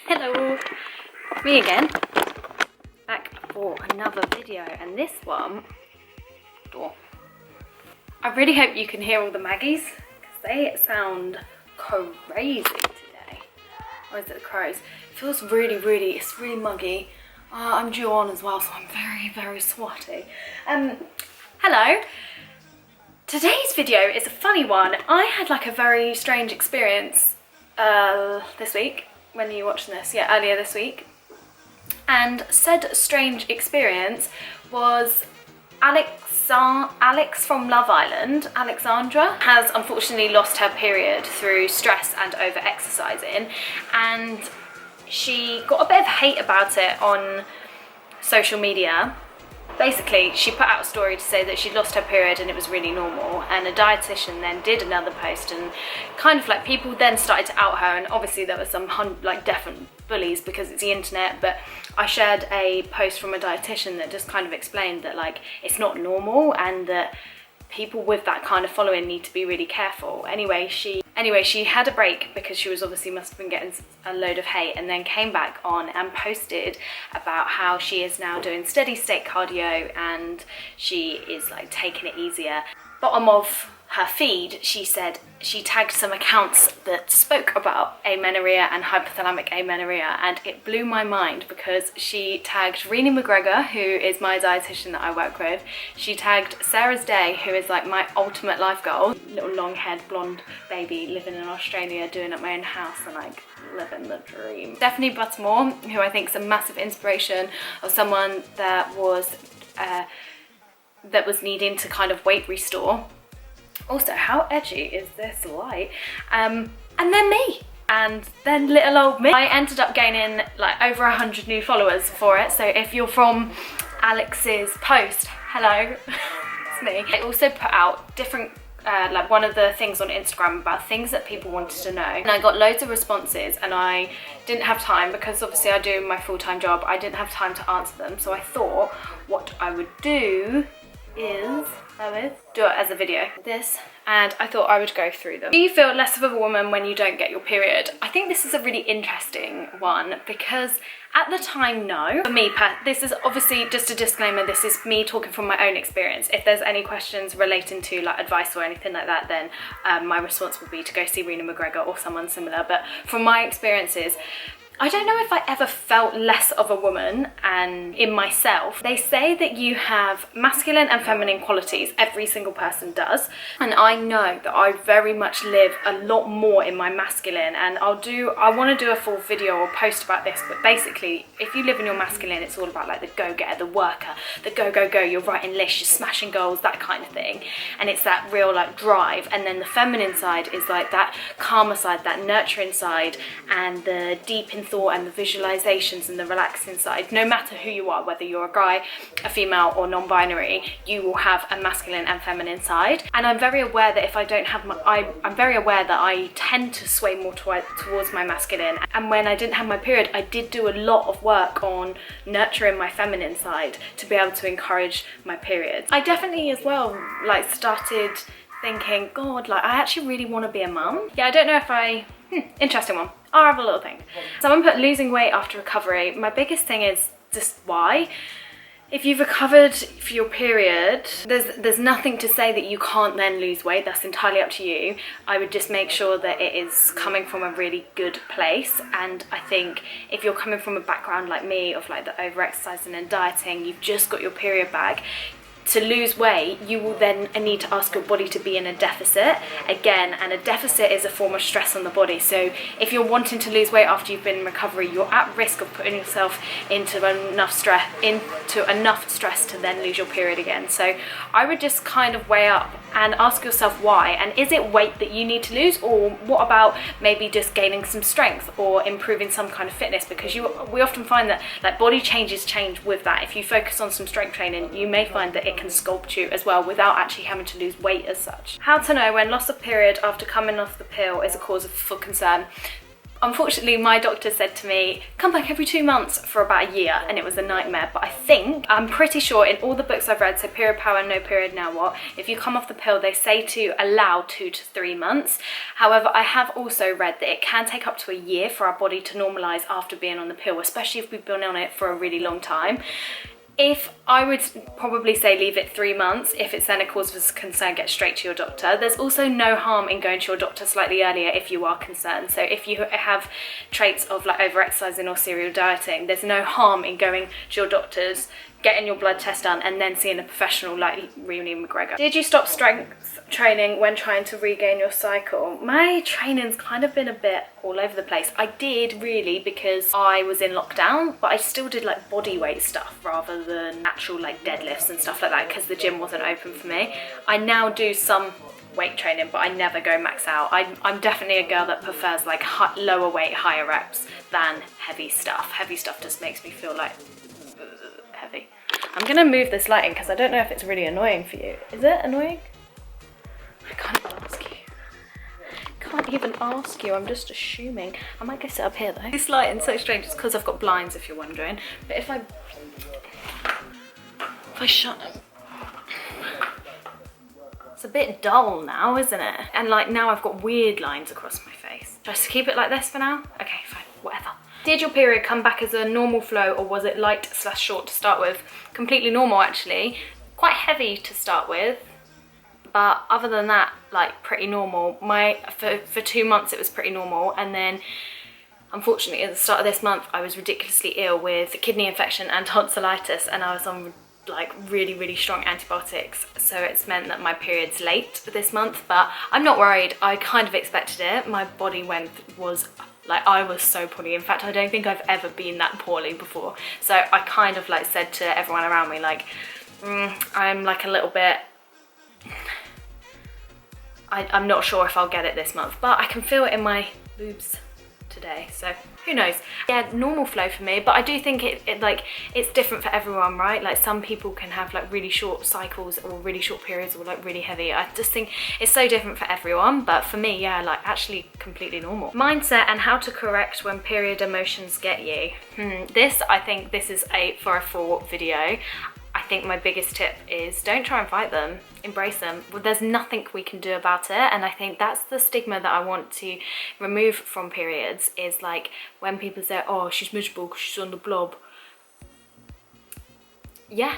Hello, me again, back for another video, and this one, I really hope you can hear all the Maggies, because they sound crazy today. Or is it the crows? It feels really, it's really muggy. I'm due on as well, so I'm very sweaty. Hello. Today's video is a funny one. I had like a very strange experience this week. When are you watching this? Yeah, earlier this week. And said strange experience was Alex from Love Island, Alexandra, has unfortunately lost her period through stress and over exercising, and she got a bit of hate about it on social media. Basically, she put out a story to say that she'd lost her period and it was really normal, and a dietitian then did another post, and kind of like people then started to out her, and obviously there were some like definite bullies because it's the internet, but I shared a post from a dietitian that just kind of explained that like it's not normal and that people with that kind of following need to be really careful. Anyway, she had a break because she was obviously must have been getting a load of hate, and then came back on and posted about how she is now doing steady state cardio and she is like taking it easier. Bottom of her feed, she said she tagged some accounts that spoke about amenorrhea and hypothalamic amenorrhea, and it blew my mind because she tagged Renee McGregor, who is my dietitian that I work with. She tagged Sarah's Day, who is like my ultimate life goal, little long haired blonde baby living in Australia, doing up my own house and like living the dream. Stephanie Buttermore, who I think is a massive inspiration of someone that was needing to kind of weight restore. Also, how edgy is this light? And then me, and then little old me. I ended up gaining like over 100 new followers for it, so if you're from Alex's post, hello, it's me. I also put out different, like one of the things on Instagram about things that people wanted to know, and I got loads of responses, and I didn't have time because obviously I do my full-time job. I didn't have time to answer them, so I thought what I would do is do it as a video, and I thought I would go through them. Do you feel less of a woman when you don't get your period? I think this is a really interesting one because at the time, no. For me, this is obviously just a disclaimer, this is me talking from my own experience. If there's any questions relating to like advice or anything like that, then my response would be to go see Renee McGregor or someone similar. But from my experiences, I don't know if I ever felt less of a woman and in myself. They say that you have masculine and feminine qualities, every single person does, and I know that I very much live a lot more in my masculine, and I want to do a full video or post about this, but basically if you live in your masculine, it's all about like the go-getter, the worker, the go, you're writing lists, you're smashing goals, that kind of thing, and it's that real like drive. And then the feminine side is like that calmer side, that nurturing side, and the deep in thought and the visualizations and the relaxing side. No matter who you are, whether you're a guy, a female, or non-binary, you will have a masculine and feminine side. And I'm very aware that if I don't have I'm very aware that I tend to sway more towards my masculine. And when I didn't have my period, I did do a lot of work on nurturing my feminine side to be able to encourage my period. I definitely as well like started thinking, God, like I actually really want to be a mum. Yeah, I don't know if interesting one. I'll have a little think. Someone put losing weight after recovery. My biggest thing is just why. If you've recovered for your period, there's nothing to say that you can't then lose weight. That's entirely up to you. I would just make sure that it is coming from a really good place. And I think if you're coming from a background like me of like the over-exercising and dieting, you've just got your period back, to lose weight, you will then need to ask your body to be in a deficit again, and a deficit is a form of stress on the body. So if you're wanting to lose weight after you've been in recovery, you're at risk of putting yourself into enough stress to then lose your period again. So I would just kind of weigh up and ask yourself why, and is it weight that you need to lose, or what about maybe just gaining some strength or improving some kind of fitness? Because we often find that like body changes change with that. If you focus on some strength training, you may find that it can sculpt you as well without actually having to lose weight as such. How to know when loss of period after coming off the pill is a cause for concern. Unfortunately, my doctor said to me, come back every 2 months for about a year, and it was a nightmare. But I'm pretty sure in all the books I've read, so Period Power, No Period, Now What, if you come off the pill, they say to allow 2 to 3 months. However, I have also read that it can take up to a year for our body to normalise after being on the pill, especially if we've been on it for a really long time. If I would probably say leave it 3 months, if it's then a cause for concern, get straight to your doctor. There's also no harm in going to your doctor slightly earlier if you are concerned. So if you have traits of like over-exercising or serial dieting, there's no harm in going to your doctors, getting your blood test done, and then seeing a professional like Rooney McGregor. Did you stop strength training when trying to regain your cycle? My training's kind of been a bit all over the place. I did really because I was in lockdown, but I still did like body weight stuff rather than actual like deadlifts and stuff like that because the gym wasn't open for me. I now do some weight training, but I never go max out. I'm definitely a girl that prefers like lower weight, higher reps than heavy stuff. Heavy stuff just makes me feel like heavy. I'm gonna move this lighting because I don't know if it's really annoying for you. Is it annoying? I can't ask you. Can't even ask you, I'm just assuming. I might go sit up here though. This lighting's so strange, it's because I've got blinds if you're wondering. But if I shut them, it's a bit dull now, isn't it? And like now I've got weird lines across my face. Should I just keep it like this for now? Okay, fine, whatever. Did your period come back as a normal flow or was it light/short to start with? Completely normal actually. Quite heavy to start with, but other than that, like pretty normal. For 2 months it was pretty normal, and then unfortunately at the start of this month I was ridiculously ill with kidney infection and tonsillitis, and I was on like really strong antibiotics, so it's meant that my period's late this month, but I'm not worried. I kind of expected it. My body was like, I was so poorly. In fact, I don't think I've ever been that poorly before. So I kind of like said to everyone around me like, I'm like a little bit, I'm not sure if I'll get it this month, but I can feel it in my boobs today, so who knows. Yeah, normal flow for me, but I do think it's different for everyone, right? Like some people can have like really short cycles or really short periods or like really heavy. I just think it's so different for everyone, but for me, yeah, like actually completely normal. Mindset and how to correct when period emotions get you. I think this is for a full video. I think my biggest tip is don't try and fight them, embrace them. Well, there's nothing we can do about it, and I think that's the stigma that I want to remove from periods, is like when people say, oh, she's miserable because she's on the blob. Yeah.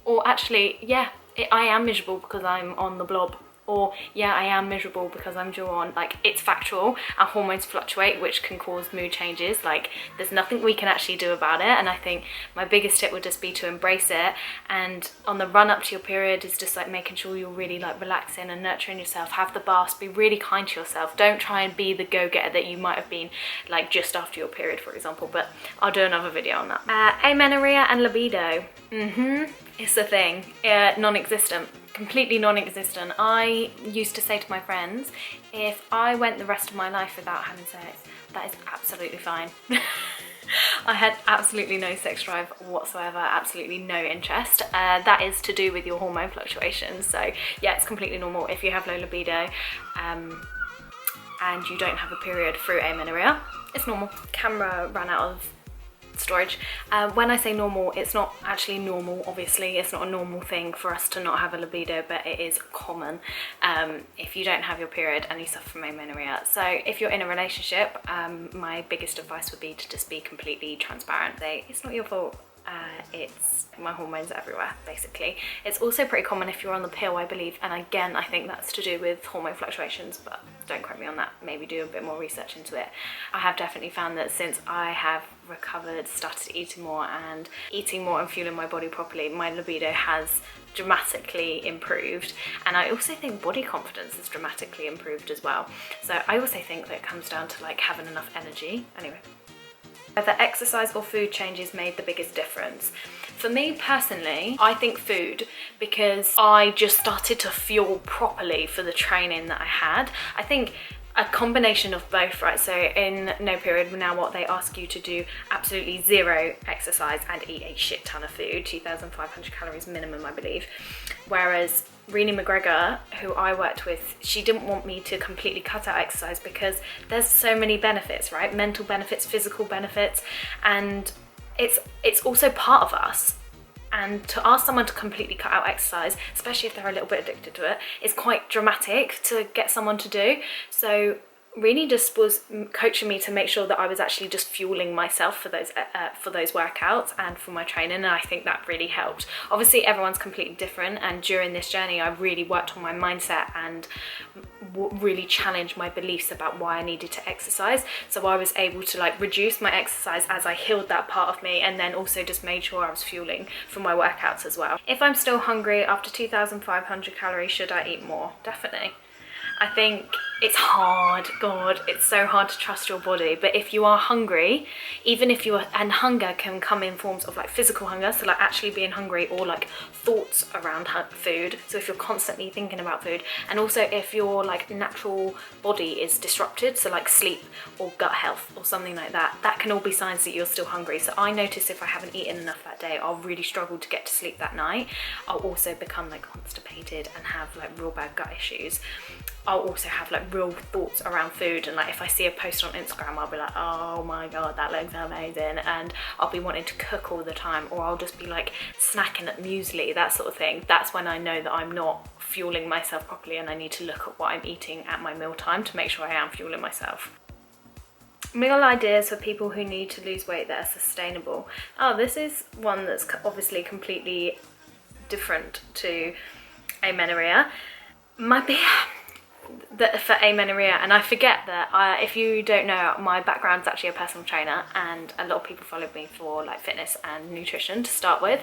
Or actually, yeah, I am miserable because I'm on the blob. Or yeah, I am miserable because I'm due on. Like, it's factual. Our hormones fluctuate, which can cause mood changes. Like, there's nothing we can actually do about it. And I think my biggest tip would just be to embrace it. And on the run up to your period is just like making sure you're really like relaxing and nurturing yourself. Have the baths, be really kind to yourself. Don't try and be the go-getter that you might have been like just after your period, for example. But I'll do another video on that. Amenorrhea and libido. It's a thing. Non-existent. Completely non-existent. I used to say to my friends, if I went the rest of my life without having sex, that is absolutely fine. I had absolutely no sex drive whatsoever, absolutely no interest. That is to do with your hormone fluctuations. So yeah, it's completely normal if you have low libido and you don't have a period through amenorrhea. It's normal. Camera ran out of storage. When I say normal, it's not actually normal, obviously. It's not a normal thing for us to not have a libido, but it is common if you don't have your period and you suffer from amenorrhea. So if you're in a relationship, my biggest advice would be to just be completely transparent. Say, it's not your fault. It's my hormones everywhere, basically. It's also pretty common if you're on the pill, I believe, and again, I think that's to do with hormone fluctuations, but don't quote me on that. Maybe do a bit more research into it. I have definitely found that since I have recovered, started eating more and fueling my body properly, my libido has dramatically improved, and I also think body confidence has dramatically improved as well. So I also think that it comes down to like having enough energy. Anyway, whether exercise or food changes made the biggest difference. For me personally, I think food, because I just started to fuel properly for the training that I had. I think a combination of both, right? So in No Period, Now What, they ask you to do absolutely zero exercise and eat a shit ton of food, 2,500 calories minimum, I believe. Whereas Renee McGregor, who I worked with, she didn't want me to completely cut out exercise because there's so many benefits, right? Mental benefits, physical benefits, and it's also part of us. And to ask someone to completely cut out exercise, especially if they're a little bit addicted to it, is quite dramatic to get someone to do. So Renee just was coaching me to make sure that I was actually just fueling myself for those workouts and for my training, and I think that really helped. Obviously everyone's completely different, and during this journey I really worked on my mindset and really challenged my beliefs about why I needed to exercise. So I was able to like reduce my exercise as I healed that part of me, and then also just made sure I was fueling for my workouts as well. If I'm still hungry after 2,500 calories, should I eat more? Definitely. I think it's hard, God, it's so hard to trust your body, but if you are hungry, even if you are, and hunger can come in forms of like physical hunger, so like actually being hungry, or like thoughts around food, so if you're constantly thinking about food, and also if your like natural body is disrupted, so like sleep or gut health or something like that, that can all be signs that you're still hungry. So I notice if I haven't eaten enough that day, I'll really struggle to get to sleep that night. I'll also become like constipated and have like real bad gut issues. I'll also have like real thoughts around food, and like if I see a post on Instagram, I'll be like, oh my god, that looks amazing, and I'll be wanting to cook all the time, or I'll just be like snacking at muesli, that sort of thing. That's when I know that I'm not fueling myself properly, and I need to look at what I'm eating at my mealtime to make sure I am fueling myself. Meal ideas for people who need to lose weight that are sustainable. Oh, this is one that's obviously completely different to amenorrhea. For amenorrhea, and I forget that if you don't know, my background's actually a personal trainer, and a lot of people follow me for like fitness and nutrition to start with,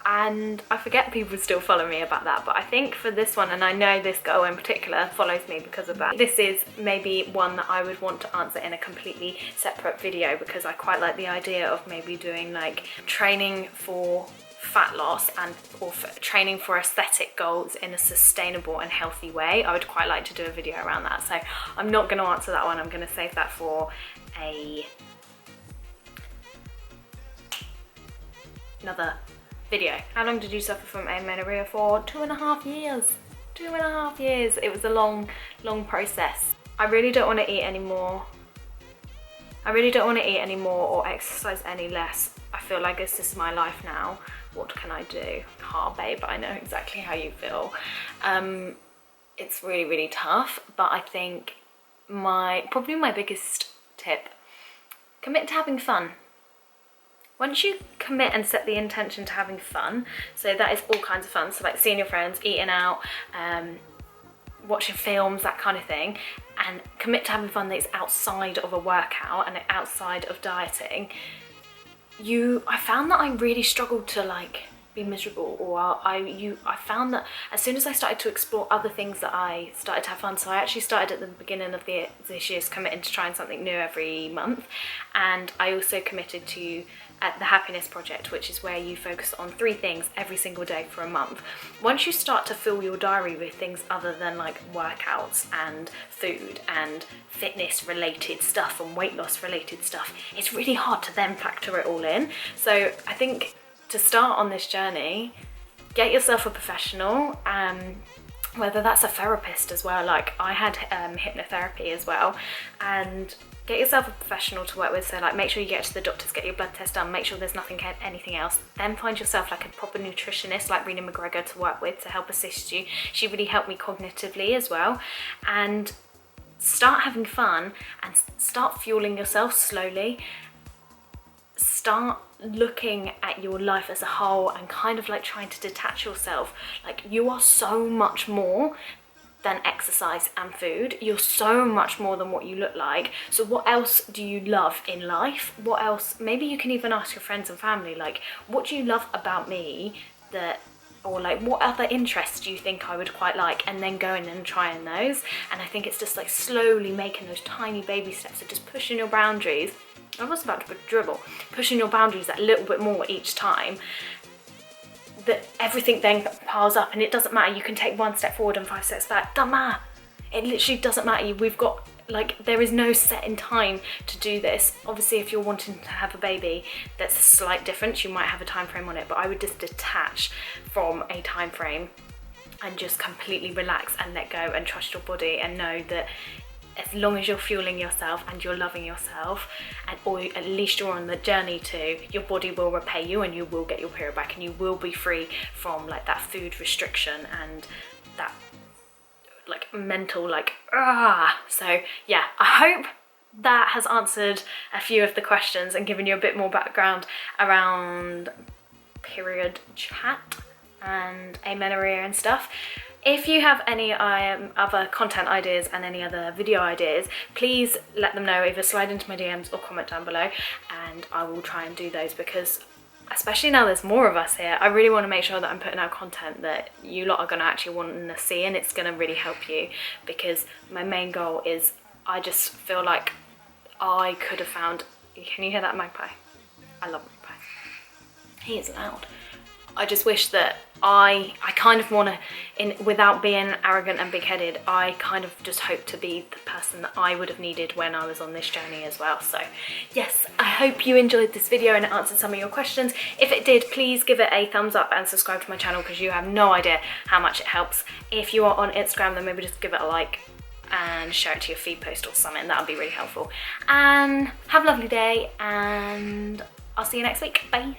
and I forget people still follow me about that. But I think for this one, and I know this girl in particular follows me because of that, this is maybe one that I would want to answer in a completely separate video, because I quite like the idea of maybe doing like training for fat loss or for training for aesthetic goals in a sustainable and healthy way. I would quite like to do a video around that, so I'm not going to answer that one. I'm going to save that for another video. How long did you suffer from amenorrhea for? 2.5 years. 2.5 years. It was a long process. I really don't want to eat anymore. I really don't want to eat anymore or exercise any less. I feel like this is my life now. What can I do? Babe, I know exactly how you feel. It's really tough, but I think probably my biggest tip, commit to having fun. Once you commit and set the intention to having fun, so that is all kinds of fun, so like seeing your friends, eating out, watching films, that kind of thing, and commit to having fun that is outside of a workout and outside of dieting, I found that I really struggled to like be miserable, or I found that as soon as I started to explore other things, that I started to have fun. So I actually started at the beginning of this year committing to trying something new every month, and I also committed to the Happiness Project, which is where you focus on 3 things every single day for a month. Once you start to fill your diary with things other than like workouts and food and fitness related stuff and weight loss related stuff, it's really hard to then factor it all in. So I think to start on this journey, get yourself a professional, whether that's a therapist as well. Like I had hypnotherapy as well, and get yourself a professional to work with. So like make sure you get to the doctors, get your blood test done, make sure there's anything else. Then find yourself like a proper nutritionist like Renee McGregor to work with to help assist you. She really helped me cognitively as well. And start having fun and start fueling yourself slowly. Start looking at your life as a whole and kind of like trying to detach yourself. Like you are so much more than exercise and food. You're so much more than what you look like. So what else do you love in life? What else? Maybe you can even ask your friends and family, like, what do you love about me or like what other interests do you think I would quite like, and then going and trying those. And I think it's just like slowly making those tiny baby steps of just pushing your boundaries. I was about to put dribble. Pushing your boundaries that little bit more each time, that everything then piles up, and it doesn't matter. You can take 1 step forward and 5 steps back. Doesn't matter. It literally doesn't matter. We've got like, there is no set in time to do this. Obviously, if you're wanting to have a baby, that's a slight difference. You might have a time frame on it, but I would just detach from a time frame and just completely relax and let go and trust your body, and know that as long as you're fueling yourself and you're loving yourself, and or at least you're on the journey to, your body will repay you and you will get your period back, and you will be free from like that food restriction and that like mental like So yeah, I hope that has answered a few of the questions and given you a bit more background around period chat and amenorrhea and stuff. If you have any other content ideas and any other video ideas, please let them know, either slide into my DMs or comment down below, and I will try and do those, because especially now there's more of us here, I really want to make sure that I'm putting out content that you lot are going to actually want to see, and it's going to really help you, because my main goal is, I just feel like I could have found, can you hear that magpie? I love magpie. He is loud. I just wish that I kind of want to, without being arrogant and big-headed, I kind of just hope to be the person that I would have needed when I was on this journey as well. So yes, I hope you enjoyed this video and it answered some of your questions. If it did, please give it a thumbs up and subscribe to my channel, because you have no idea how much it helps. If you are on Instagram, then maybe just give it a like and share it to your feed post or something. That would be really helpful. And have a lovely day, and I'll see you next week. Bye.